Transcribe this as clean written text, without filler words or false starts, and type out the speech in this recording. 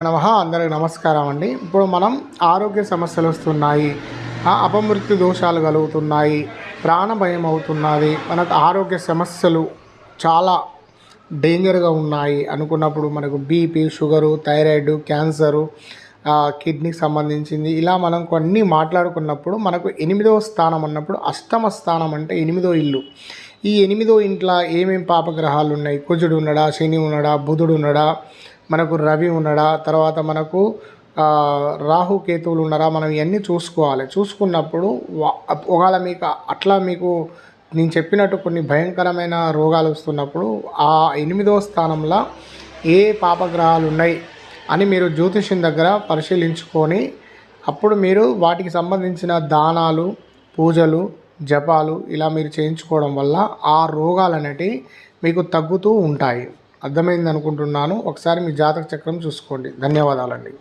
అందరికి నమస్కారం అండి. ఇప్పుడు మనం ఆరోగ్య సమస్యలు వస్తున్నాయి, అపమృత్యు దోషాలు కలుగుతున్నాయి, ప్రాణ భయం అవుతున్నది, మనకు ఆరోగ్య సమస్యలు చాలా డేంజర్గా ఉన్నాయి అనుకున్నప్పుడు మనకు బీపీ, షుగరు, థైరాయిడ్, క్యాన్సరు, కిడ్నీకి సంబంధించింది ఇలా మనం కొన్ని మాట్లాడుకున్నప్పుడు మనకు 8వ స్థానం అన్నప్పుడు అష్టమ స్థానం అంటే 8వ ఇల్లు. ఈ 8వ ఇంట్లో ఏమేమి పాపగ్రహాలు ఉన్నాయి? కుజుడు ఉన్నాడా, శని ఉన్నాడా, బుధుడు ఉన్నాడా, మనకు రవి ఉన్నాడా, తర్వాత మనకు రాహుకేతువులు ఉన్నారా, మనం ఇవన్నీ చూసుకోవాలి. చూసుకున్నప్పుడు ఒకవేళ మీకు అట్లా మీకు నేను చెప్పినట్టు కొన్ని భయంకరమైన రోగాలు వస్తున్నప్పుడు ఆ 8వ స్థానంలో ఏ పాపగ్రహాలు ఉన్నాయి అని మీరు జ్యోతిష్యం దగ్గర పరిశీలించుకొని అప్పుడు మీరు వాటికి సంబంధించిన దానాలు, పూజలు, జపాలు ఇలా మీరు చేయించుకోవడం వల్ల ఆ రోగాలు అనేటివి మీకు తగ్గుతూ ఉంటాయి. అర్థమైంది అనుకుంటున్నాను. ఒకసారి మీ జాతక చక్రం చూసుకోండి. ధన్యవాదాలండి.